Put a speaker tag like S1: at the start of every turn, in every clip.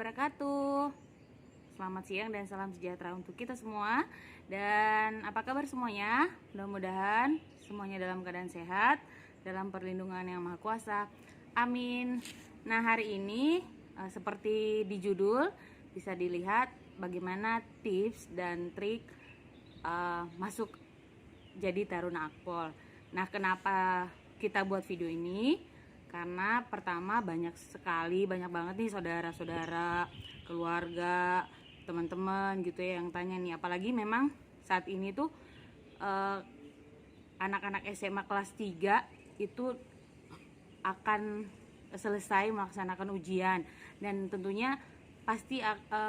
S1: wabarakatuh. Selamat siang dan salam sejahtera untuk kita semua. Dan apa kabar semuanya? Mudah-mudahan semuanya dalam keadaan sehat, dalam perlindungan yang Maha Kuasa. Amin. Nah, hari ini seperti di judul bisa dilihat bagaimana tips dan trik masuk jadi Taruna Akpol. Nah, kenapa kita buat video ini? Karena pertama banyak banget nih saudara-saudara, keluarga, teman-teman gitu ya yang tanya nih. Apalagi memang saat ini tuh anak-anak SMA kelas 3 itu akan selesai melaksanakan ujian. Dan tentunya pasti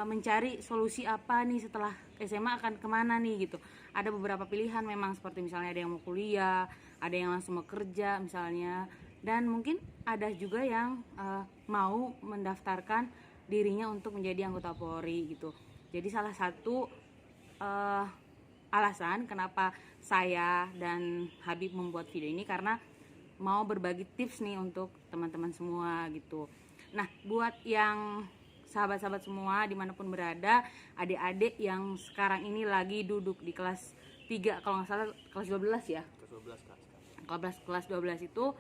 S1: mencari solusi apa nih setelah SMA akan kemana nih gitu. Ada beberapa pilihan memang, seperti misalnya ada yang mau kuliah, ada yang langsung mau kerja misalnya, dan mungkin ada juga yang mau mendaftarkan dirinya untuk menjadi anggota Polri gitu. Jadi salah satu alasan kenapa saya dan Habib membuat video ini karena mau berbagi tips nih untuk teman-teman semua gitu. Nah, buat yang sahabat-sahabat semua dimanapun berada, adik-adik yang sekarang ini lagi duduk di kelas 3, kalau nggak salah kelas 12 ya? Kelas 12 itu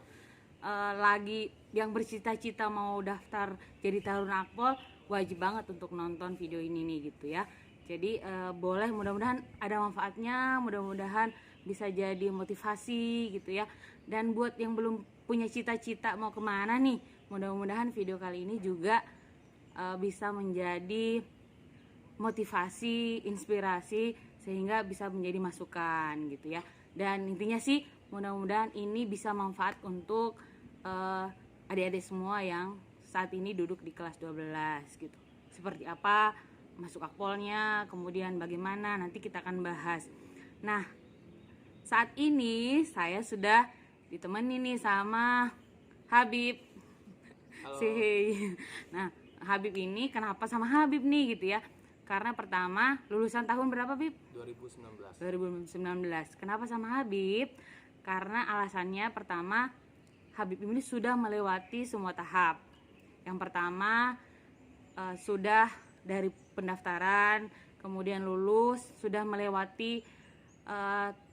S1: lagi yang bercita-cita mau daftar jadi Taruna Akpol, wajib banget untuk nonton video ini nih gitu ya. Jadi boleh, mudah-mudahan ada manfaatnya, mudah-mudahan bisa jadi motivasi gitu ya. Dan buat yang belum punya cita-cita mau kemana nih, mudah-mudahan video kali ini juga bisa menjadi motivasi, inspirasi, sehingga bisa menjadi masukan gitu ya. Dan intinya sih mudah-mudahan ini bisa manfaat untuk adik-adik semua yang saat ini duduk di kelas 12 gitu. Seperti apa masuk akpolnya, kemudian bagaimana, nanti kita akan bahas. Nah, saat ini saya sudah ditemani nih sama Habib.
S2: Halo.
S1: Nah, Habib ini kenapa sama Habib nih gitu ya? Karena pertama, lulusan tahun berapa, Bib?
S2: 2019.
S1: 2019. Kenapa sama Habib? Karena alasannya pertama, Habib ini sudah melewati semua tahap. Yang pertama sudah dari pendaftaran, kemudian lulus, sudah melewati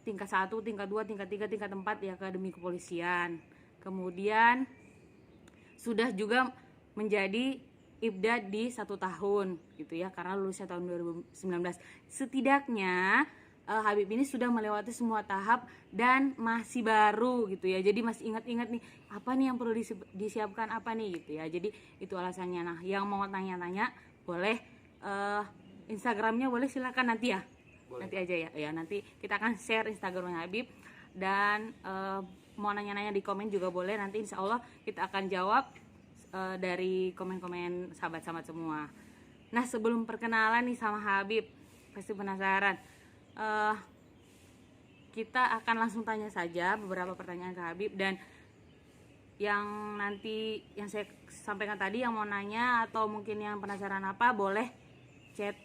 S1: tingkat 1, tingkat 2, tingkat 3, tingkat 4 di Akademi Kepolisian. Kemudian sudah juga menjadi ibda di 1 tahun gitu ya, karena lulusnya tahun 2019. Setidaknya Habib ini sudah melewati semua tahap dan masih baru gitu ya. Jadi masih ingat-ingat nih apa nih yang perlu disiapkan apa nih gitu ya. Jadi itu alasannya. Nah, yang mau tanya-tanya boleh Instagramnya boleh, silakan nanti ya. Boleh. Nanti aja ya. Ya, nanti kita akan share Instagramnya Habib. Dan mau nanya-nanya di komen juga boleh. Nanti insya Allah kita akan jawab dari komen-komen sahabat-sahabat semua. Nah, sebelum perkenalan nih sama Habib, pasti penasaran. Kita akan langsung tanya saja beberapa pertanyaan ke Habib. Dan yang nanti yang saya sampaikan tadi, yang mau nanya atau mungkin yang penasaran apa, boleh chat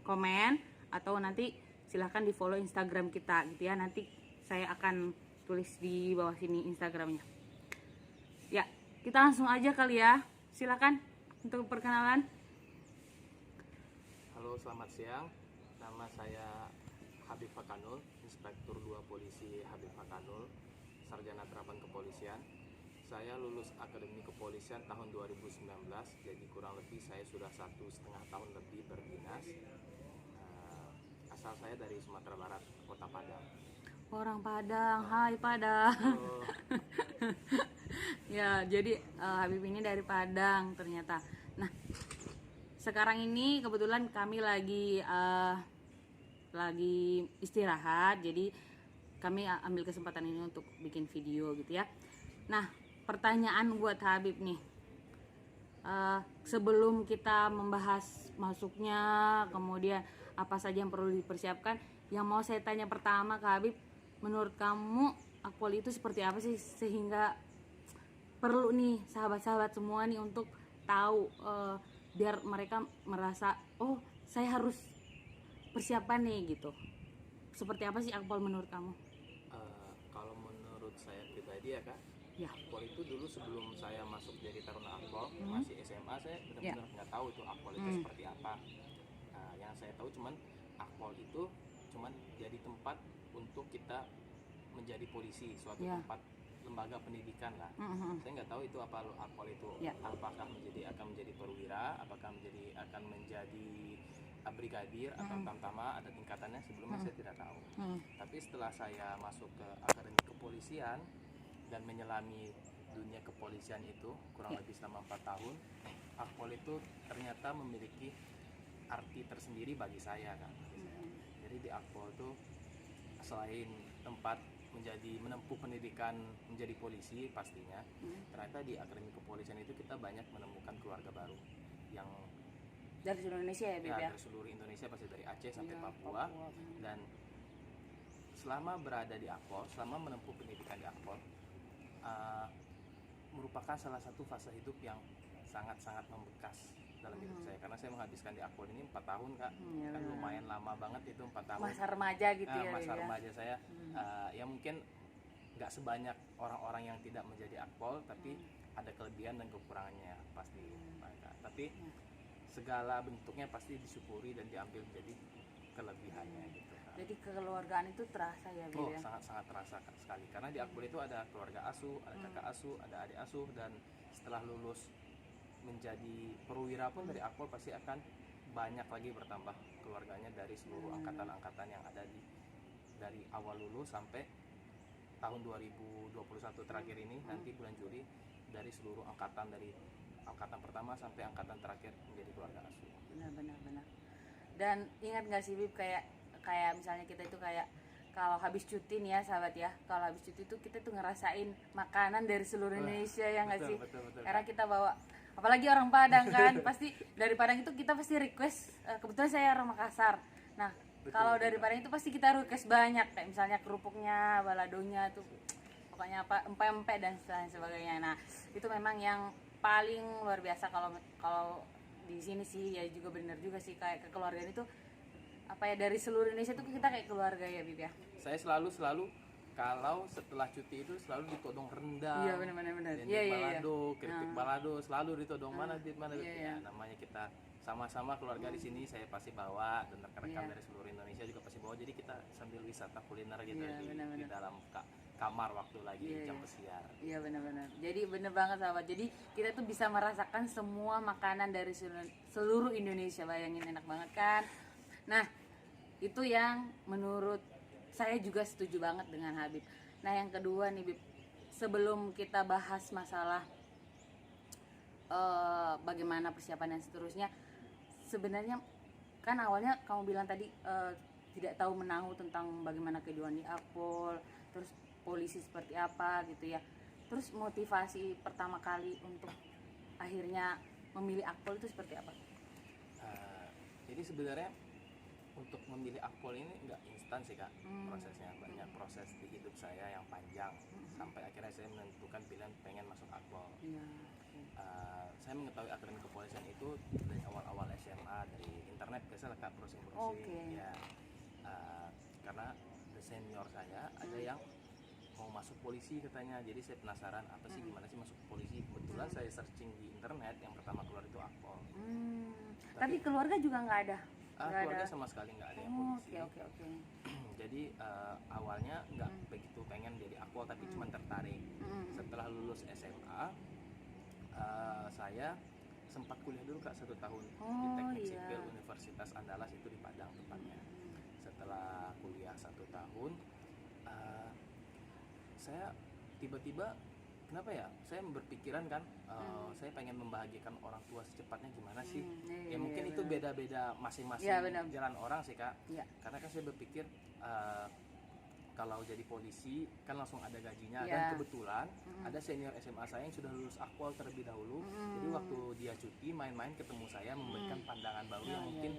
S1: komen, atau nanti silahkan di follow Instagram kita gitu ya. Nanti saya akan tulis di bawah sini Instagramnya. Ya, kita langsung aja kali ya. Silakan untuk perkenalan.
S2: Halo, selamat siang. Nama saya Habib Fakanul, Inspektur 2 Polisi Habib Fakanul, Sarjana Terapan Kepolisian. Saya lulus Akademi Kepolisian tahun 2019, jadi kurang lebih saya sudah 1,5 tahun lebih berdinas. Asal saya dari Sumatera Barat, Kota Padang.
S1: Orang Padang, hai Padang. Ya, jadi Habib ini dari Padang ternyata. Nah, sekarang ini kebetulan kami lagi istirahat, jadi kami ambil kesempatan ini untuk bikin video gitu ya. Nah, pertanyaan buat Habib nih, sebelum kita membahas masuknya, kemudian apa saja yang perlu dipersiapkan, yang mau saya tanya pertama ke Habib, menurut kamu Akpol itu seperti apa sih, sehingga perlu nih sahabat-sahabat semua nih untuk tahu, biar mereka merasa, oh saya harus persiapan nih gitu. Seperti apa sih Akpol menurut kamu?
S2: Kalau menurut saya pribadi ya Kak,
S1: Ya.
S2: Akpol itu dulu sebelum saya masuk jadi Taruna Akpol, masih SMA, saya benar-benar nggak tahu itu Akpol itu seperti apa. Nah, yang saya tahu cuman Akpol itu cuman jadi tempat untuk kita menjadi polisi, suatu
S1: Ya.
S2: tempat lembaga pendidikan lah. Saya nggak tahu itu apa Akpol itu,
S1: Ya.
S2: apakah akan menjadi perwira, apakah akan menjadi brigadir atau tamtama, ada tingkatannya, sebelumnya saya tidak tahu. Tapi setelah saya masuk ke akademi kepolisian dan menyelami dunia kepolisian itu kurang lebih selama 4 tahun, Akpol itu ternyata memiliki arti tersendiri bagi saya kan. Jadi di Akpol itu selain tempat menempuh pendidikan menjadi polisi pastinya, ternyata di akademi kepolisian itu kita banyak menemukan keluarga baru yang
S1: Dari seluruh Indonesia ya, Bib ya?
S2: dari seluruh Indonesia, pasti dari Aceh sampai Papua. Dan selama berada di Akpol, selama menempuh pendidikan di Akpol, merupakan salah satu fase hidup yang sangat-sangat membekas dalam hidup saya, karena saya menghabiskan di Akpol ini 4 tahun Kak. Kan lumayan lama banget itu 4 tahun.
S1: Masa remaja gitu ya,
S2: Masa
S1: Bib ya?
S2: remaja saya ya mungkin nggak sebanyak orang-orang yang tidak menjadi Akpol, tapi ada kelebihan dan kekurangannya pasti mereka. Tapi segala bentuknya pasti disyukuri dan diambil menjadi kelebihannya gitu.
S1: Jadi kekeluargaan itu terasa ya, Bib ya?
S2: Sangat-sangat terasa sekali, karena di Akpol itu ada keluarga asuh, ada kakak asuh, ada adik asuh, dan setelah lulus menjadi perwira pun dari Akpol pasti akan banyak lagi bertambah keluarganya dari seluruh angkatan-angkatan yang ada dari awal lulus sampai tahun 2021 terakhir ini, nanti bulan Juli, dari seluruh angkatan, dari angkatan pertama sampai angkatan terakhir menjadi keluarga asuh.
S1: Benar. Dan ingat nggak sih, Bib, kayak misalnya kita itu kayak kalau habis cuti nih ya sahabat ya, kalau habis cuti itu kita tuh ngerasain makanan dari seluruh Indonesia ya nggak sih?
S2: Betul,
S1: Karena kita bawa, apalagi orang Padang kan, pasti dari Padang itu kita pasti request, kebetulan saya orang Makassar. Nah, kalau dari Padang itu pasti kita request banyak, kayak misalnya kerupuknya, baladonya tuh, pokoknya apa, empek-empek dan sebagainya. Nah, itu memang yang paling luar biasa kalau di sini sih, ya juga benar juga sih, kayak kekeluargaan itu apa ya, dari seluruh Indonesia tuh kita kayak keluarga ya, Bib ya.
S2: Saya selalu kalau setelah cuti itu selalu ditodong rendang.
S1: Iya, benar.
S2: Dendeng
S1: Iya.
S2: balado, keripik balado, selalu ditodong mana.
S1: Iya.
S2: Ya, namanya kita sama-sama keluarga di sini, saya pasti bawa, dan rekan-rekan dari seluruh Indonesia juga pasti bawa. Jadi kita sambil wisata kuliner gitu di dalam kamar waktu lagi jam pesiar.
S1: Iya, benar. Jadi bener banget sahabat. Jadi kita tuh bisa merasakan semua makanan dari seluruh Indonesia. Bayangin, enak banget kan? Nah, itu yang menurut saya juga setuju banget dengan Habib. Nah, yang kedua nih, Bib, sebelum kita bahas masalah bagaimana persiapan dan seterusnya, sebenarnya kan awalnya kamu bilang tadi tidak tahu menahu tentang bagaimana kehidupan di Akpol, terus polisi seperti apa gitu ya. Terus motivasi pertama kali untuk akhirnya memilih Akpol itu seperti apa?
S2: Jadi sebenarnya untuk memilih Akpol ini nggak instan sih Kak, prosesnya banyak proses di hidup saya yang panjang, sampai akhirnya saya menentukan pilihan pengen masuk Akpol. Saya mengetahui akademi kepolisian itu dari awal-awal SMA, dari internet biasa lah Kak, browsing ya, karena senior saya ada yang mau masuk polisi katanya, jadi saya penasaran apa sih, gimana sih masuk polisi. Kebetulan saya searching di internet, yang pertama keluar itu Akpol.
S1: Tapi keluarga juga nggak ada?
S2: Keluarga sama sekali nggak ada yang polisi.
S1: Oke.
S2: Jadi awalnya nggak begitu pengen jadi Akpol, tapi cuma tertarik. Setelah lulus SMA, saya sempat kuliah dulu Kak 1 tahun di Teknik Sipil Universitas Andalas, itu di Padang tempatnya. Setelah kuliah 1 tahun, saya tiba-tiba kenapa ya, saya berpikiran kan, saya pengen membahagiakan orang tua secepatnya, gimana sih? Ya mungkin itu beda-beda masing-masing jalan orang sih Kak. Karena kan saya berpikir kalau jadi polisi kan langsung ada gajinya, dan kebetulan ada senior SMA saya yang sudah lulus Akpol terlebih dahulu. Jadi waktu dia cuti main-main ketemu saya, memberikan pandangan baru yang mungkin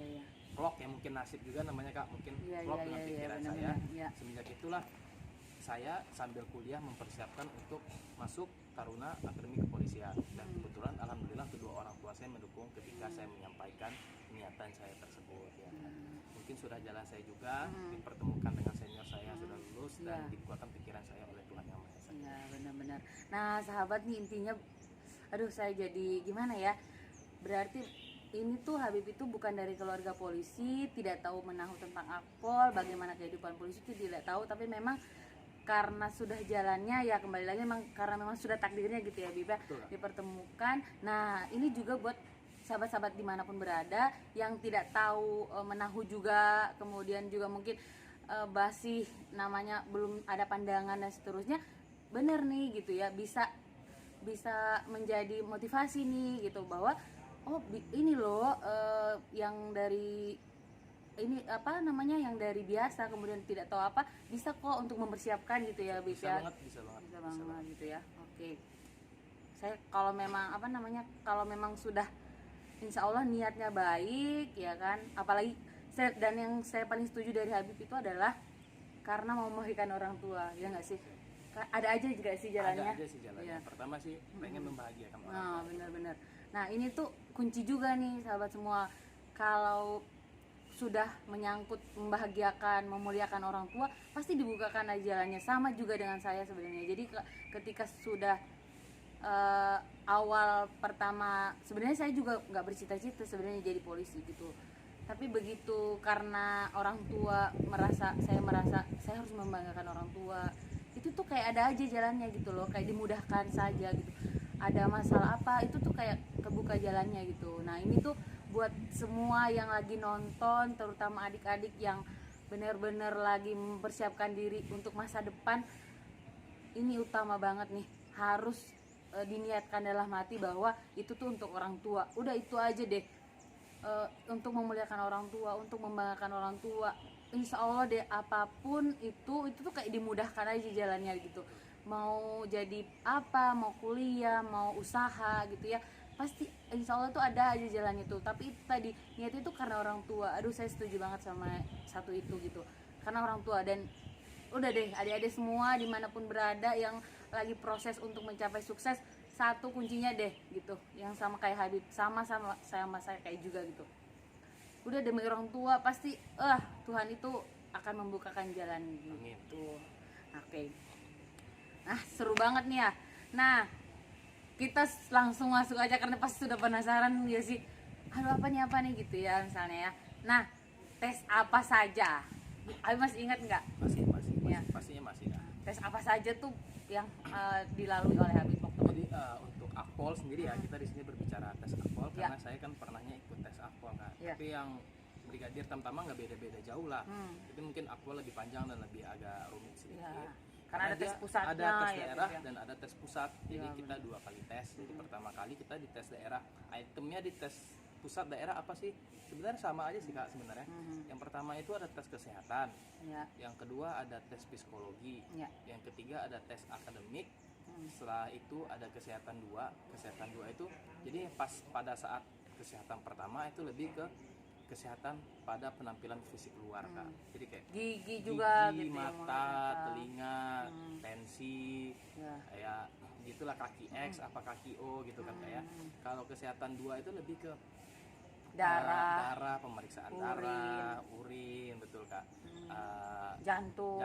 S2: klok, yang mungkin nasib juga namanya Kak, mungkin klok dengan pikiran saya. Semenjak itulah saya sambil kuliah mempersiapkan untuk masuk Taruna Akademi Kepolisian, dan kebetulan alhamdulillah kedua orang tua saya mendukung ketika saya menyampaikan niatan saya tersebut ya. Mungkin sudah jalan saya juga dipertemukan dengan senior saya yang sudah lulus
S1: Iya.
S2: dan dikuatkan pikiran saya oleh Tuhan Yang Maha Esa.
S1: Ya benar-benar. Nah sahabat nih intinya, aduh saya jadi gimana ya? Berarti ini tuh Habib itu bukan dari keluarga polisi, tidak tahu menahu tentang akpol, bagaimana kehidupan polisi itu tidak tahu, tapi memang karena sudah jalannya ya kembali lagi memang karena memang sudah takdirnya gitu ya Habib ya,
S2: Betul, Kak.
S1: dipertemukan. Nah ini juga buat sahabat-sahabat dimanapun berada yang tidak tahu menahu juga, kemudian juga mungkin basi namanya belum ada pandangan dan seterusnya, bener nih gitu ya, bisa menjadi motivasi nih gitu bahwa oh ini loh yang dari ini apa namanya yang dari biasa kemudian tidak tahu apa bisa kok untuk mempersiapkan gitu ya Bib
S2: Bisa
S1: ya.
S2: banget, bisa banget.
S1: Bisa banget gitu ya. Oke, saya kalau memang apa namanya kalau memang sudah insya Allah niatnya baik ya kan, apalagi dan yang saya paling setuju dari Habib itu adalah karena mau membahagiakan orang tua, ya nggak sih? Ada aja juga sih jalannya.
S2: Ada aja sih jalannya.
S1: Iya.
S2: Pertama sih pengen membahagiakan orang
S1: Nah,
S2: tua.
S1: benar-benar. Nah, ini tuh kunci juga nih sahabat semua. Kalau sudah menyangkut membahagiakan, memuliakan orang tua, pasti dibukakan aja jalannya. Sama juga dengan saya sebenarnya. Jadi ketika sudah awal pertama, sebenarnya saya juga nggak bercita-cita sebenarnya jadi polisi gitu. Tapi begitu karena orang tua merasa saya harus membanggakan orang tua, itu tuh kayak ada aja jalannya gitu loh, kayak dimudahkan saja gitu. Ada masalah apa itu tuh kayak kebuka jalannya gitu. Nah ini tuh buat semua yang lagi nonton, terutama adik-adik yang benar-benar lagi mempersiapkan diri untuk masa depan, ini utama banget nih, harus diniatkan dalam hati bahwa itu tuh untuk orang tua. Udah itu aja deh, untuk memuliakan orang tua, untuk membanggakan orang tua. Insya Allah deh apapun itu tuh kayak dimudahkan aja jalannya gitu. Mau jadi apa, mau kuliah, mau usaha gitu ya, pasti insya Allah tuh ada aja jalannya tuh. Tapi itu tadi niatnya itu karena orang tua. Aduh saya setuju banget sama satu itu gitu, karena orang tua. Dan udah deh adik-adik semua dimanapun berada yang lagi proses untuk mencapai sukses, satu kuncinya deh gitu, yang sama kayak Habib, sama saya kayak juga gitu. Udah demi orang tua pasti Tuhan itu akan membukakan jalan gitu. Oke. Nah seru banget nih ya. Nah kita langsung masuk aja karena pasti sudah penasaran ya sih. Aduh apa nih gitu ya misalnya ya. Nah tes apa saja? Habib masih ingat nggak? Ya.
S2: Pastinya masih. Nah.
S1: Tes apa saja tuh yang dilalui oleh Habib waktu?
S2: Jadi untuk akpol sendiri ya, kita di sini berbicara tes akpol karena saya kan pernahnya ikut tes akpol kan.
S1: Ya.
S2: Tapi yang brigadir Tamtama nggak beda-beda jauh lah. Itu mungkin akpol lebih panjang dan lebih agak rumit sedikit.
S1: Ya. Karena ada tes
S2: dia
S1: pusatnya
S2: ada tes
S1: ya,
S2: daerah
S1: ya.
S2: dan ada tes pusat. Jadi
S1: Ya,
S2: kita 2 kali tes. Jadi pertama kali kita di tes daerah. Itemnya di tes pusat daerah apa sih? Sebenarnya sama aja sih Kak sebenarnya. Yang pertama itu ada tes kesehatan.
S1: Ya.
S2: Yang kedua ada tes psikologi.
S1: Ya.
S2: Yang ketiga ada tes akademik. Setelah itu ada kesehatan 2. Kesehatan 2 itu jadi pas pada saat kesehatan pertama itu lebih ke kesehatan pada penampilan fisik luar Kak. Jadi kayak
S1: Gigi juga
S2: gigi,
S1: gitu ya,
S2: mata, telinga, tensi,
S1: Ya.
S2: kayak gitulah, kaki X apa kaki O gitu kan kayak. Kalau kesehatan 2 itu lebih ke darah, pemeriksaan
S1: Urin.
S2: darah, urin, betul Kak.
S1: Jantung.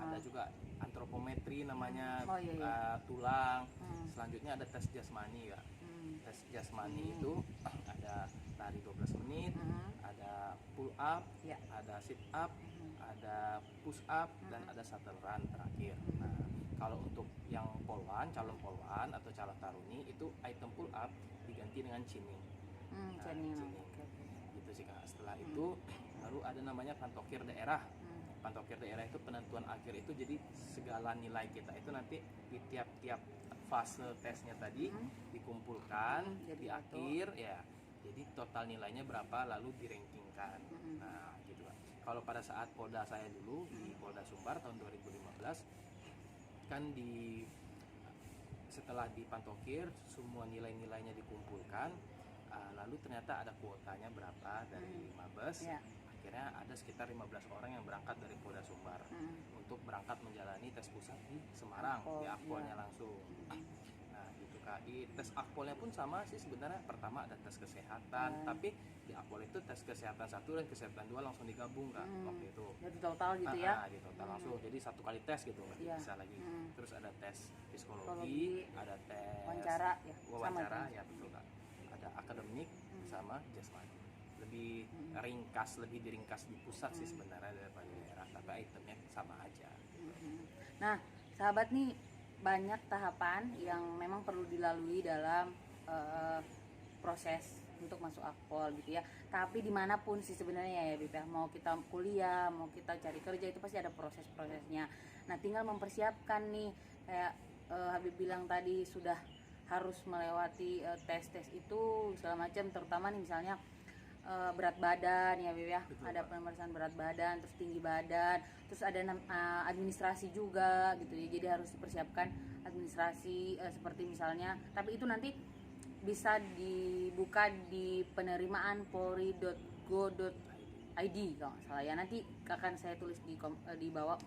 S2: Ada juga antropometri namanya,
S1: Oh, iya.
S2: tulang. Selanjutnya ada tes jasmani Kak. Tes jasmani itu ada lari 12 menit, ada pull up,
S1: Ya.
S2: ada sit up, ada push up, dan ada shuttle run terakhir. Nah, kalau untuk yang polwan, calon polwan atau calon taruni itu item pull up diganti dengan chinning.
S1: Chinning.
S2: Gitu sih Kak. Setelah itu baru ada namanya pantokir daerah. Pantokir daerah itu penentuan akhir, itu jadi segala nilai kita itu nanti di tiap-tiap fase tesnya tadi dikumpulkan di
S1: jadi
S2: akhir ya. Jadi total nilainya berapa lalu dirankingkan. Nah, gitu Kak. Kalau pada saat Polda saya dulu di Polda Sumbar tahun 2015 kan setelah dipantokir semua nilai-nilainya dikumpulkan, lalu ternyata ada kuotanya berapa dari Mabes.
S1: Ya.
S2: Akhirnya ada sekitar 15 orang yang berangkat dari Polda Sumbar untuk berangkat menjalani tes pusat di Semarang, di Akpolnya langsung. Nah gitu UKI. Tes akpolnya pun sama sih sebenarnya. Pertama ada tes kesehatan, tapi di akpol itu tes kesehatan 1 dan kesehatan 2 langsung digabung Kak waktu itu.
S1: Jadi total gitu ya.
S2: Di total langsung. Jadi 1 kali tes gitu, nggak
S1: Iya.
S2: bisa lagi. Terus ada tes psikologi,
S1: Psikologi,
S2: ada tes
S1: wawancara ya.
S2: wawancara
S1: Sama,
S2: ya betul Kak. Ada akademik sama jasmani. Lebih ringkas, lebih diringkas di pusat sih sebenarnya daripada daerah, tapi itemnya sama aja.
S1: Nah, sahabat nih, banyak tahapan yang memang perlu dilalui dalam proses untuk masuk akpol gitu ya. Tapi dimanapun sih sebenarnya ya Bib ya, mau kita kuliah, mau kita cari kerja, itu pasti ada proses-prosesnya. Nah, tinggal mempersiapkan nih, kayak Habib bilang tadi, sudah harus melewati tes-tes itu segala macam, terutama nih misalnya berat badan ya Bib ya.
S2: Betul,
S1: Ada
S2: Pak.
S1: pemeriksaan berat badan, terus tinggi badan, terus ada administrasi juga gitu ya. Jadi harus dipersiapkan administrasi seperti misalnya, tapi itu nanti bisa dibuka di penerimaan polri.go.id kalau nggak salah ya. Nanti akan saya tulis di bawah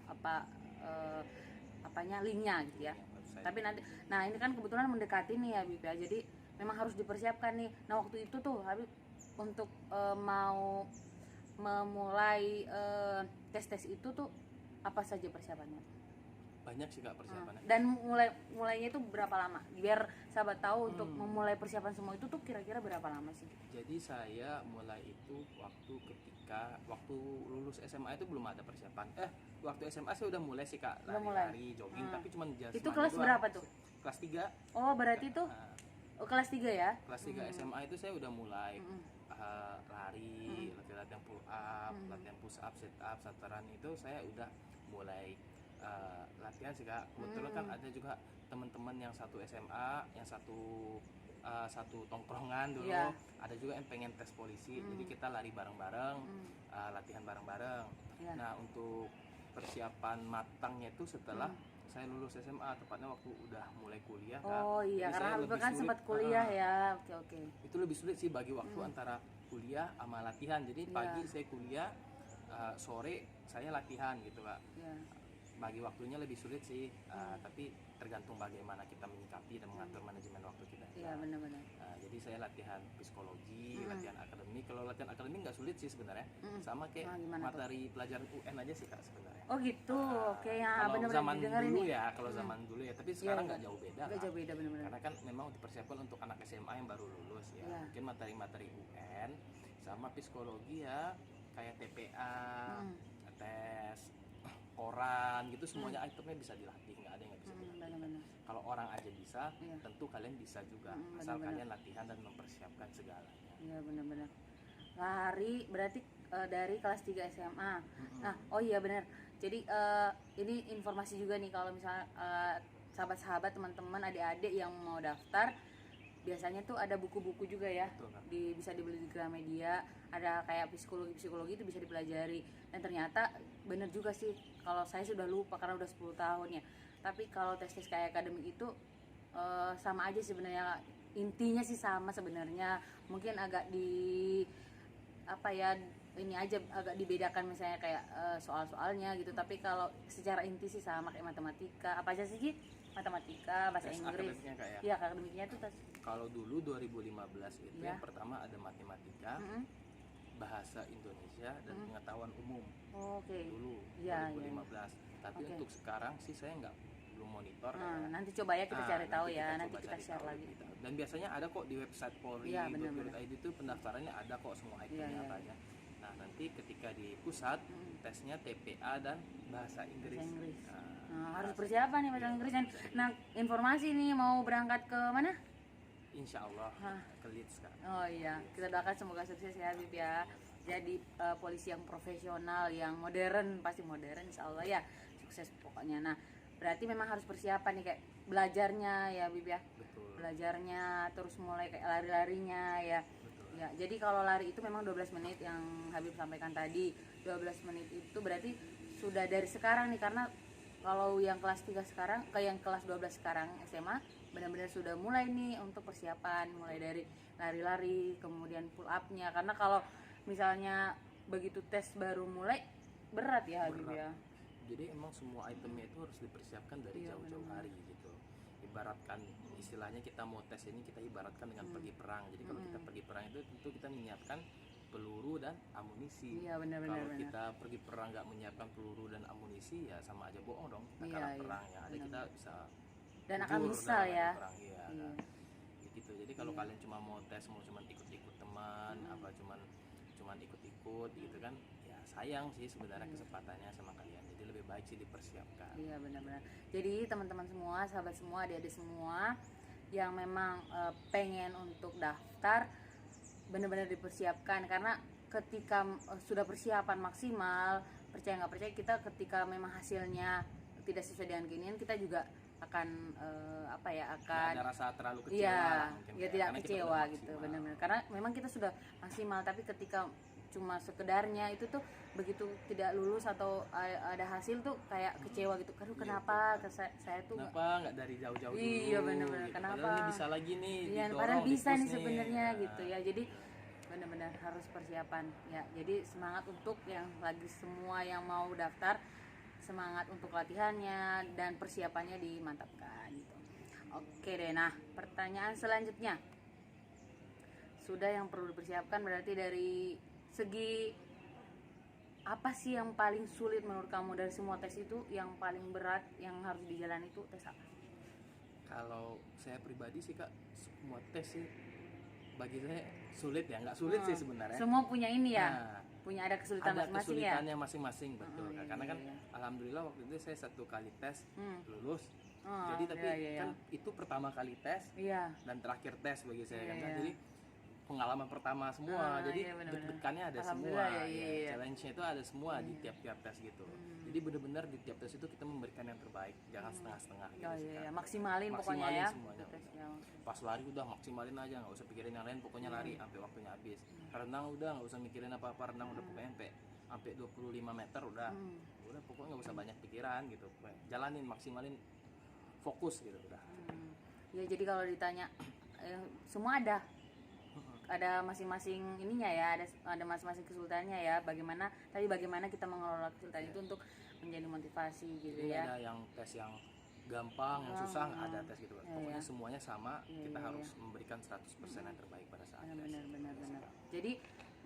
S1: apanya linknya gitu ya.
S2: Website.
S1: Tapi nanti, nah ini kan kebetulan mendekati nih ya Habib ya, jadi memang harus dipersiapkan nih. Nah waktu itu tuh Habib untuk mau memulai tes-tes itu tuh apa saja persiapannya?
S2: Banyak sih Kak persiapannya.
S1: Dan mulainya itu berapa lama? Biar sahabat tahu untuk memulai persiapan semua itu tuh kira-kira berapa lama sih?
S2: Jadi saya mulai itu waktu lulus SMA itu belum ada persiapan. Waktu SMA saya udah mulai sih Kak,
S1: Udah mulai?
S2: lari, jogging, tapi cuma
S1: Itu kelas berapa tuh?
S2: Kelas 3.
S1: Oh berarti tuh kelas 3 ya?
S2: Kelas 3 SMA itu saya udah mulai lari, latihan pull up, latihan push up, sit up, sataran itu saya udah mulai latihan sih Kak. Kebetulan kan ada juga teman-teman yang satu SMA, yang satu tongkrongan dulu,
S1: Iya.
S2: ada juga yang pengen tes polisi, jadi kita lari bareng-bareng, latihan bareng-bareng.
S1: Iya.
S2: Nah untuk persiapan matangnya itu setelah saya lulus SMA, tepatnya waktu udah mulai kuliah Kak.
S1: Oh iya,
S2: Jadi
S1: karena
S2: saya
S1: Habib
S2: lebih
S1: kan
S2: sulit,
S1: sempat kuliah ya. Oke.
S2: itu lebih sulit sih bagi waktu antara kuliah sama latihan. Jadi pagi saya kuliah, sore saya latihan gitu Kak.
S1: Ya.
S2: Bagi waktunya lebih sulit sih, tapi tergantung bagaimana kita menyikapi dan mengatur manajemen waktu kita.
S1: Iya benar-benar.
S2: Jadi saya latihan psikologi, latihan akademik. Kalau latihan akademik nggak sulit sih sebenarnya, sama kayak
S1: gimana
S2: materi pelajaran UN aja sih Kak sebenarnya.
S1: Oh gitu. Oke ya,
S2: Kalau
S1: benar-benar
S2: zaman
S1: didengerin
S2: dulu
S1: nih.
S2: ya, kalau zaman dulu ya, tapi sekarang nggak jauh beda.
S1: Nggak
S2: Kak.
S1: jauh beda benar-benar.
S2: Karena kan memang dipersiapkan untuk anak SMA yang baru lulus ya.
S1: Iya.
S2: Mungkin materi-materi UN sama psikologi ya, kayak TPA, tes koran gitu, semuanya itemnya bisa dilatih, nggak ada yang nggak bisa dilatih.
S1: Benar-benar.
S2: Kalau orang aja bisa,
S1: Iya.
S2: tentu kalian bisa juga, asal kalian latihan dan mempersiapkan segalanya.
S1: Iya benar-benar. Lari berarti dari kelas 3 SMA. Nah, oh iya benar. Jadi ini informasi juga nih, kalau misalnya sahabat-sahabat, teman-teman, adik-adik yang mau daftar, biasanya tuh ada buku-buku juga ya.
S2: Betul, Kak.
S1: Bisa dibeli di Gramedia, ada kayak psikologi itu bisa dipelajari. Dan ternyata benar juga sih, kalau saya sudah lupa karena udah 10 tahun ya. Tapi kalau tes-tes kayak akademik itu sama aja sebenarnya, intinya sih sama sebenarnya. Mungkin agak ini aja agak dibedakan, misalnya kayak soal-soalnya gitu. Tapi kalau secara inti sih sama kayak matematika. Apa aja sih? Matematika, bahasa
S2: Tes
S1: Inggris.
S2: akademiknya, Kak, ya?
S1: Iya, akademiknya itu tes.
S2: Kalau dulu 2015 itu
S1: Ya.
S2: yang pertama ada matematika, bahasa Indonesia, dan pengetahuan umum.
S1: Oke.
S2: Dulu
S1: Iya,
S2: 2015. Tapi
S1: Oke.
S2: untuk sekarang sih saya belum monitor.
S1: Nah, nanti coba ya kita cari tahu ya, nanti
S2: coba
S1: kita
S2: cari
S1: share
S2: tahu
S1: lagi.
S2: lebih tahu. Dan biasanya ada kok di website
S1: Iya, benar-benar.
S2: polri.go.id itu pendaftarannya ada kok semua itemnya
S1: Iya,
S2: apa
S1: iya.
S2: aja. Nah nanti ketika di pusat tesnya TPA dan bahasa Inggris.
S1: Bahasa Inggris.
S2: Nah,
S1: Harus persiapan nih bahasa Inggris. Nah, informasi nih, mau berangkat ke mana?
S2: Insya Allah ke Leeds Kak.
S1: Oh iya, kita doakan semoga sukses ya Habib ya. Jadi polisi yang profesional, yang modern, pasti modern insya Allah ya. Sukses pokoknya. Nah, berarti memang harus persiapan nih, kayak belajarnya ya Habib ya.
S2: Betul.
S1: Belajarnya, terus mulai kayak lari-larinya ya.
S2: Betul.
S1: Ya, jadi kalau lari itu memang 12 menit yang Habib sampaikan tadi. 12 menit itu berarti sudah dari sekarang nih, karena kalau yang kelas 3 sekarang, yang kelas 12 sekarang SMA, benar-benar sudah mulai nih untuk persiapan, mulai dari lari-lari, kemudian pull up-nya. Karena kalau misalnya begitu tes baru mulai, berat ya Habib ya.
S2: Jadi emang semua itemnya itu harus dipersiapkan dari
S1: Iya,
S2: jauh-jauh
S1: benar-benar.
S2: hari gitu. ibaratkan istilahnya kita mau tes ini kita ibaratkan dengan pergi perang. Jadi kalau kita pergi perang itu tentu kita menyiapkan peluru dan amunisi.
S1: Iya, benar-benar.
S2: Kalau kita pergi perang nggak menyiapkan peluru dan amunisi ya sama aja bohong dong. Kita
S1: Iya,
S2: kalah
S1: iya,
S2: perang yang ada
S1: benar.
S2: kita bisa
S1: Dan akan
S2: gugur
S1: bisa
S2: dalam
S1: ya.
S2: perang. Iya.
S1: Iya.
S2: Gitu. Jadi kalau
S1: Iya.
S2: kalian cuma mau tes mau cuman ikut-ikut teman apa cuman ikut-ikut gitu kan ya sayang sih sebenarnya kesempatannya sama kalian. Jadi lebih baik sih dipersiapkan.
S1: Iya, benar-benar. Jadi teman-teman semua, sahabat semua, adik-adik semua yang memang pengen untuk daftar, benar-benar dipersiapkan, karena ketika sudah persiapan maksimal, percaya nggak percaya, kita ketika memang hasilnya tidak sesuai dengan keinginan, kita juga akan
S2: Nggak
S1: akan
S2: ada rasa terlalu kecewa
S1: iya,
S2: lah mungkin
S1: ya
S2: ya,
S1: tidak
S2: karena kita
S1: kecewa
S2: udah
S1: gitu,
S2: maksimal.
S1: benar-benar, karena memang kita sudah maksimal, tapi ketika cuma sekedarnya itu tuh begitu tidak lulus atau ada hasil tuh kayak kecewa gitu. Aduh,
S2: Iya,
S1: kenapa saya tuh nggak.
S2: Kenapa nggak dari jauh-jauh dulu?
S1: Iya, benar-benar.
S2: Gitu.
S1: Kenapa?
S2: Padahal ini bisa lagi nih,
S1: Iya,
S2: didorong,
S1: padahal bisa
S2: di-push
S1: nih sebenarnya
S2: Nah,
S1: gitu ya. Jadi benar-benar harus persiapan ya. Jadi semangat untuk yang lagi semua yang mau daftar, semangat untuk latihannya dan persiapannya dimantapkan gitu. Oke deh, nah pertanyaan selanjutnya, sudah yang perlu dipersiapkan, berarti dari segi apa sih yang paling sulit menurut kamu dari semua tes itu? Yang paling berat yang harus dijalani itu tes apa?
S2: Kalau saya pribadi sih Kak, semua tes sih bagi saya sulit ya, nggak sulit sih sebenarnya.
S1: Semua punya ini ya,
S2: Nah,
S1: punya ada kesulitan
S2: ada
S1: masing-masing ya.
S2: kesulitannya masing-masing betul Kak. Karena kan
S1: iya.
S2: alhamdulillah waktu itu saya 1 kali tes lulus.
S1: Oh,
S2: Jadi tapi
S1: iya.
S2: kan itu pertama kali tes
S1: Iya.
S2: dan terakhir tes bagi saya
S1: Iya,
S2: kan.
S1: iya.
S2: Jadi pengalaman pertama semua. Jadi
S1: Iya, benar-benar.
S2: deg-degannya ada semua.
S1: Alhamdulillah, ya,
S2: Ya,
S1: iya.
S2: challenge-nya itu ada semua di tiap-tiap tes gitu. Jadi benar-benar di tiap tes itu kita memberikan yang terbaik, jangan setengah-setengah gitu
S1: Oh
S2: sih,
S1: iya,
S2: Kak.
S1: maksimalin pokoknya
S2: Maksimalin
S1: ya.
S2: semuanya.
S1: Tesnya.
S2: Pas lari udah maksimalin aja, nggak usah pikirin yang lain, pokoknya lari sampai waktunya habis. Renang udah nggak usah mikirin apa-apa, renang udah pokoknya sampai 25 meter udah pokoknya nggak usah banyak pikiran gitu. Pokoknya jalanin, maksimalin, fokus gitu udah.
S1: Ya, jadi kalau ditanya semua ada masing-masing ininya ya, ada masing-masing kesulitannya ya. Bagaimana kita mengelola kesulitan itu untuk menjadi motivasi gitu
S2: Jadi
S1: ya.
S2: ada yang tes yang gampang, yang susah, nggak ada tes gitu. Pokoknya semuanya sama, kita harus memberikan 100% yang terbaik pada saat tes.
S1: Benar. Jadi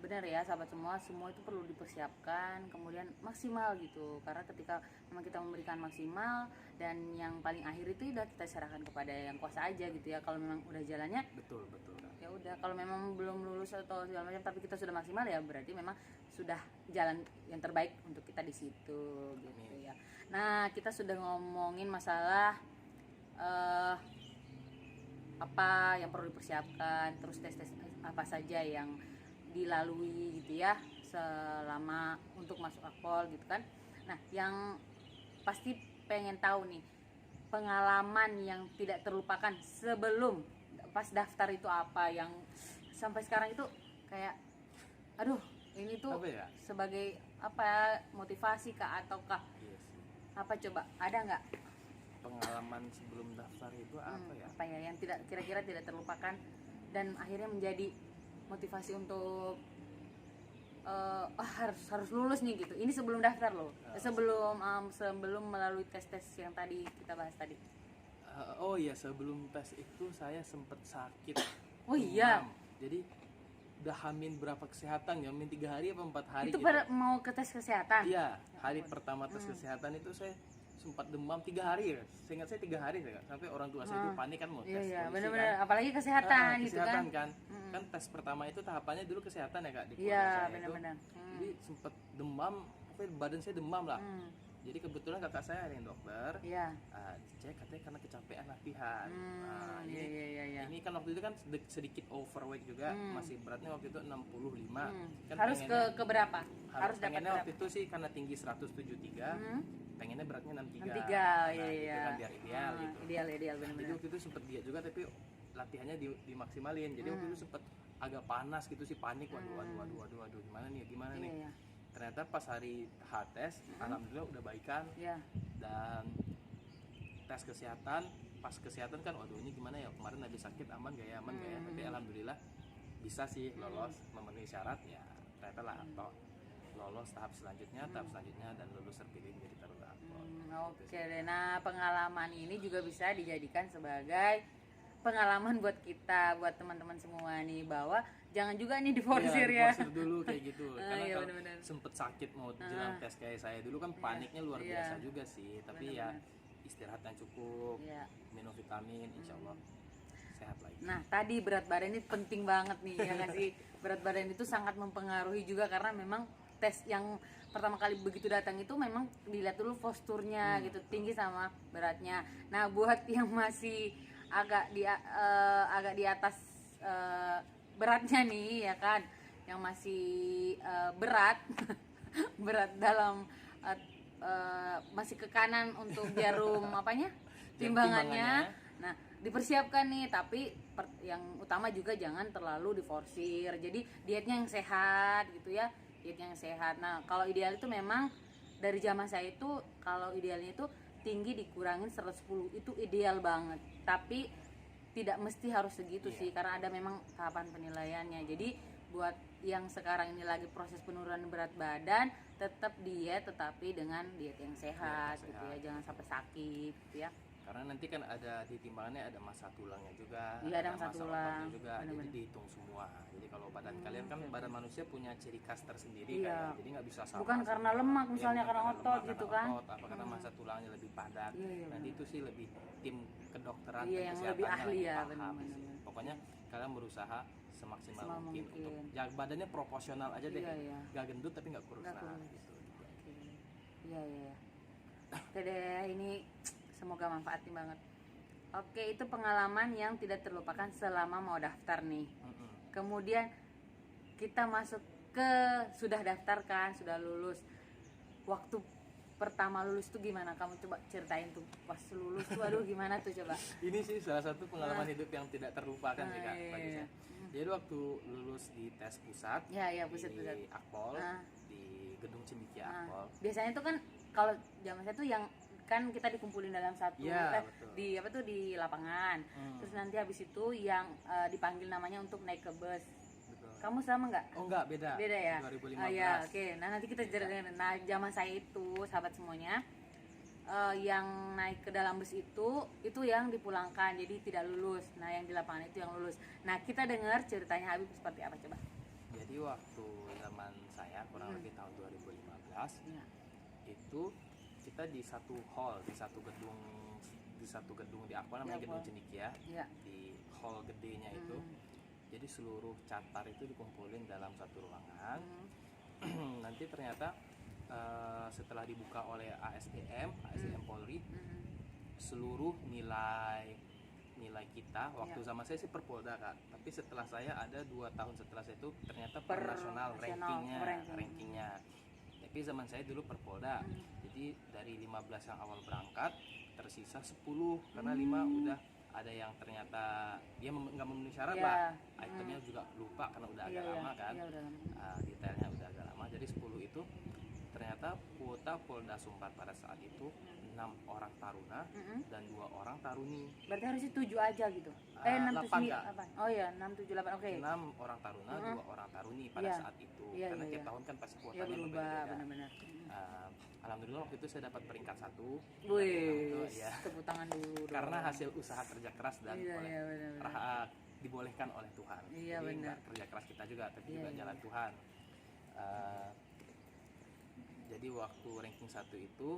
S1: benar ya sahabat semua itu perlu dipersiapkan, kemudian maksimal gitu, karena ketika memang kita memberikan maksimal dan yang paling akhir itu udah kita serahkan kepada yang kuasa aja gitu ya. Kalau memang udah jalannya
S2: Betul Kak.
S1: ya udah, kalau memang belum lulus atau segala macam tapi kita sudah maksimal ya berarti memang sudah jalan yang terbaik untuk kita di situ gitu ya. Nah, kita sudah ngomongin masalah apa yang perlu dipersiapkan, terus tes-tes apa saja yang dilalui gitu ya selama untuk masuk akpol gitu kan. Nah, yang pasti pengen tahu nih, pengalaman yang tidak terlupakan sebelum pas daftar itu apa, yang sampai sekarang itu kayak aduh ini tuh
S2: Apa ya?
S1: sebagai apa, motivasi kah ataukah
S2: Iya sih.
S1: apa, coba ada nggak
S2: Pengalaman sebelum daftar itu apa ya?
S1: apa ya yang tidak kira-kira tidak terlupakan dan akhirnya menjadi motivasi untuk harus lulus nih gitu. Ini sebelum daftar loh, sebelum melalui tes-tes yang tadi kita bahas tadi.
S2: Oh iya, sebelum tes itu saya sempat sakit.
S1: Oh iya.
S2: Demam. Jadi udah hamin berapa kesehatan ya, hamin 3 hari apa 4 hari
S1: Itu
S2: gitu.
S1: pada mau ke tes kesehatan.
S2: Iya, hari pertama tes kesehatan itu saya sempat demam 3 hari ya. Seingat saya 3 hari saya, sampai orang tua saya itu panik kan mau tes
S1: Iya,
S2: polisi
S1: benar-benar,
S2: kan.
S1: apalagi kesehatan gitu
S2: Kesehatan
S1: kan.
S2: kan tes pertama itu tahapannya dulu kesehatan ya Kak di keluarga
S1: Iya,
S2: saya itu.
S1: benar-benar.
S2: Jadi sempat demam, badan saya demam lah. Jadi kebetulan kakak saya ada yang dokter,
S1: Iya.
S2: dicek katanya karena kecapean latihan.
S1: Iya.
S2: Ini kan waktu itu kan sedikit overweight juga, masih beratnya waktu itu 65. Kan
S1: Harus
S2: pengennya-
S1: ke berapa? Harus dapat
S2: pengennya
S1: berapa?
S2: waktu itu sih karena tinggi 173, pengennya beratnya 63.
S1: 63,
S2: Nah, gitu
S1: iya.
S2: kan biar ideal gitu.
S1: Ideal
S2: Jadi
S1: benar-benar.
S2: waktu itu sempet diet juga tapi latihannya dimaksimalin. Jadi waktu itu sempet agak panas gitu sih, panik, waduh gimana nih
S1: Iya.
S2: ternyata pas hari tes alhamdulillah udah baikan.
S1: Iya.
S2: Dan tes kesehatan, pas kesehatan kan waduh ini gimana ya, kemarin habis sakit aman gak ya, tapi alhamdulillah bisa sih lolos, memenuhi syarat ya, ternyata lah atau lolos tahap selanjutnya, dan lulus terpilih menjadi taruna akpol.
S1: Oke deh. Nah, pengalaman ini juga bisa dijadikan sebagai pengalaman buat kita, buat teman-teman semua nih, bahwa jangan juga nih diforsir ya.
S2: Diforsir dulu kayak gitu. Karena
S1: iya,
S2: kalau
S1: bener-bener.
S2: sempet sakit mau jelang tes kayak saya dulu kan paniknya luar
S1: Iya.
S2: biasa juga sih. Tapi ya istirahat yang cukup,
S1: Iya.
S2: minum vitamin, insya Allah sehat lagi.
S1: Nah, tadi berat badan ini penting banget nih ya nggak sih? Berat badan itu sangat mempengaruhi juga, karena memang tes yang pertama kali begitu datang itu memang dilihat dulu posturnya gitu, tinggi sama beratnya. Nah, buat yang masih agak di atas beratnya nih ya kan, yang masih berat berat dalam masih ke kanan untuk jarum apanya? Timbangannya. Nah, dipersiapkan nih, tapi yang utama juga jangan terlalu diforsir. Jadi dietnya yang sehat gitu ya, dietnya yang sehat. Nah, kalau ideal itu memang dari zaman saya itu, kalau idealnya itu tinggi dikurangin 110 itu ideal banget. Tapi tidak mesti harus segitu sih, karena ada memang tahapan penilaiannya. Jadi buat yang sekarang ini lagi proses penurunan berat badan, tetap diet, tetapi dengan diet yang sehat, gitu ya, jangan sampai sakit gitu ya.
S2: Karena nanti kan ada di timbangannya ada massa tulangnya juga,
S1: Iya, ada massa tulang
S2: juga,
S1: bener-bener.
S2: jadi dihitung semua. Jadi kalau badan kalian kan badan manusia punya ciri khas tersendiri kan, jadi nggak bisa sama.
S1: Bukan karena
S2: semua.
S1: lemak misalnya,
S2: Bukan
S1: karena otot
S2: lemak,
S1: gitu
S2: karena
S1: kan.
S2: otot, apa karena massa tulangnya lebih padat. Nanti itu sih lebih tim kedokteran
S1: Iya,
S2: dan
S1: yang
S2: kesehatannya
S1: lebih ahli
S2: lagi
S1: ya,
S2: paham
S1: bener-bener.
S2: sih. Pokoknya kalian berusaha semaksimal
S1: Semaksimal
S2: mungkin
S1: mungkin.
S2: untuk ya badannya proporsional aja deh,
S1: Iya.
S2: nggak gendut tapi nggak kurus.
S1: Nggak
S2: Nah,
S1: kurus.
S2: gitu.
S1: Iya. Oke deh, ini semoga manfaat nih banget. Oke, itu pengalaman yang tidak terlupakan selama mau daftar nih. Kemudian kita masuk ke sudah daftar kan, sudah lulus. Waktu pertama lulus tuh gimana? Kamu coba ceritain tuh pas lulus tuh, aduh gimana tuh coba.
S2: Ini sih salah satu pengalaman hidup yang tidak terlupakan sih Kak, bagi
S1: iya.
S2: saya. Jadi waktu lulus di tes pusat,
S1: Pusat.
S2: di Akpol,
S1: Ah.
S2: di gedung Cendikia
S1: Nah,
S2: Akpol.
S1: biasanya tuh kan kalau zaman saya tuh yang kan kita dikumpulin dalam satu
S2: Iya, betul.
S1: di lapangan. Terus nanti habis itu yang dipanggil namanya untuk naik ke bus.
S2: Betul.
S1: Kamu sama nggak?
S2: Oh enggak, beda.
S1: Beda ya?
S2: 2015.
S1: Oh ya, oke. Nah, nanti kita ceritain. Nah, zaman saya itu, sahabat semuanya, yang naik ke dalam bus itu yang dipulangkan, jadi tidak lulus. Nah, yang di lapangan itu yang lulus. Nah, kita dengar ceritanya Habib seperti apa coba.
S2: Jadi waktu zaman saya kurang lebih tahun 2015,
S1: Ya.
S2: itu kita di satu hall, di satu gedung di Akpol namanya gedung Cendikia.
S1: Ya.
S2: Di hall gedenya itu. Jadi seluruh catar itu dikumpulin dalam satu ruangan. Nanti ternyata setelah dibuka oleh ASDM Polri, seluruh nilai kita waktu zaman saya sih per Polda Kak, tapi setelah saya ada 2 tahun setelah saya itu ternyata per nasional rankingnya. Tapi zaman saya dulu per Polda. Jadi dari 15 yang awal berangkat tersisa 10 karena 5 udah ada yang ternyata dia nggak memenuhi syarat lah, itemnya juga lupa karena udah agak lama kan. Detailnya udah agak lama, jadi 10 itu ternyata kuota Polda Sumbar pada saat itu 6 orang taruna dan 2 orang taruni.
S1: Berarti harusnya 7 aja gitu. 6 7 8. Oh ya, 6 7 8. Oke.
S2: 6 orang taruna, 2 orang taruni pada saat itu. Karena tiap tahun kan pasti kuotanya
S1: berubah,
S2: berbeda.
S1: benar-benar.
S2: Alhamdulillah waktu itu saya dapat peringkat 1.
S1: Wih, tepuk tangan dulu.
S2: Karena hasil usaha kerja keras dan dibolehkan oleh Tuhan.
S1: Iya,
S2: jadi
S1: benar.
S2: nggak kerja keras kita juga, tapi juga jalan Tuhan. Jadi waktu ranking 1 itu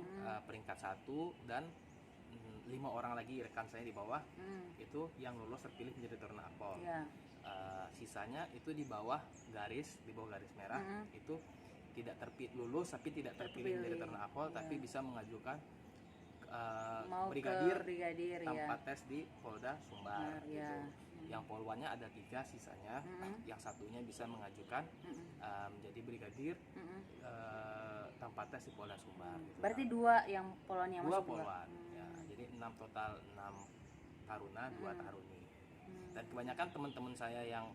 S2: peringkat 1 dan 5 orang lagi rekan saya di bawah itu yang lulus terpilih menjadi taruna Akpol. Sisanya itu di bawah garis merah itu tidak lulus tapi tidak terpilih menjadi taruna Akpol, tapi bisa mengajukan brigadir tanpa tes di Polda Sumbar gitu. Yang polwannya ada 3 sisanya, yang satunya bisa mengajukan menjadi brigadir tanpa tes di Polda Sumbar gitu.
S1: Berarti 2 yang polwan yang
S2: 2
S1: masuk
S2: polwan ya, jadi 6 total 6 taruna, 2 taruni. Dan kebanyakan teman-teman saya yang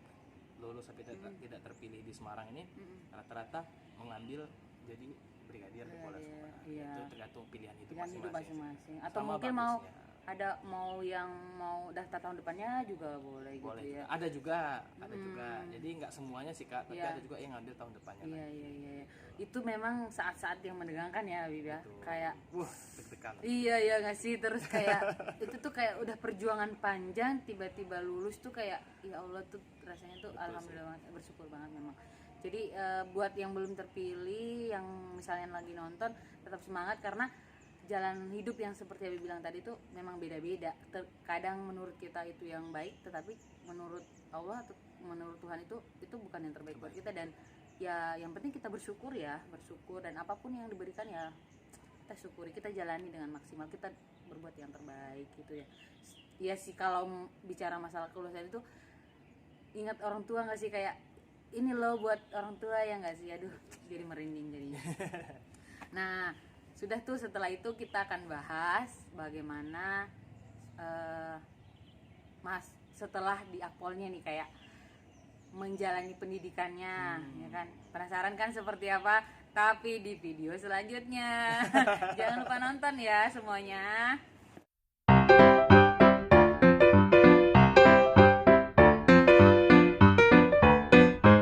S2: lulus tapi tidak terpilih di Semarang ini rata-rata mengambil jadi brigadir di Polda Sumbar. Itu tergantung pilihan hidup masing-masing.
S1: Atau
S2: sama
S1: mungkin
S2: bagusnya.
S1: ada mau daftar tahun depannya juga boleh,
S2: Boleh.
S1: gitu ya.
S2: Ada juga. Jadi nggak semuanya sih Kak, tapi
S1: Iya.
S2: ada juga yang ngambil tahun depannya.
S1: Iya, iya, iya. Itu memang saat-saat yang menegangkan ya, Habib ya.
S2: Betul.
S1: Kayak
S2: Wah, deg-degan.
S1: iya ya nggak sih, terus kayak itu tuh kayak udah perjuangan panjang, tiba-tiba lulus tuh kayak ya Allah tuh rasanya tuh
S2: Betul
S1: alhamdulillah banget, bersyukur banget memang. Jadi buat yang belum terpilih, yang misalnya lagi nonton, tetap semangat karena jalan hidup yang seperti Habib bilang tadi tuh memang beda-beda. Kadang menurut kita itu yang baik, tetapi menurut Allah atau menurut Tuhan itu bukan yang terbaik buat kita. Dan ya yang penting kita bersyukur dan apapun yang diberikan ya kita syukuri, kita jalani dengan maksimal, kita berbuat yang terbaik gitu ya. Ya sih, kalau bicara masalah kelulusan itu ingat orang tua nggak sih, kayak ini loh buat orang tua ya nggak sih, aduh jadi merinding jadinya. Nah sudah tuh, setelah itu kita akan bahas bagaimana Mas setelah di Akpolnya nih kayak menjalani pendidikannya, ya kan? Penasaran kan seperti apa? Tapi di video selanjutnya. Jangan lupa nonton ya semuanya.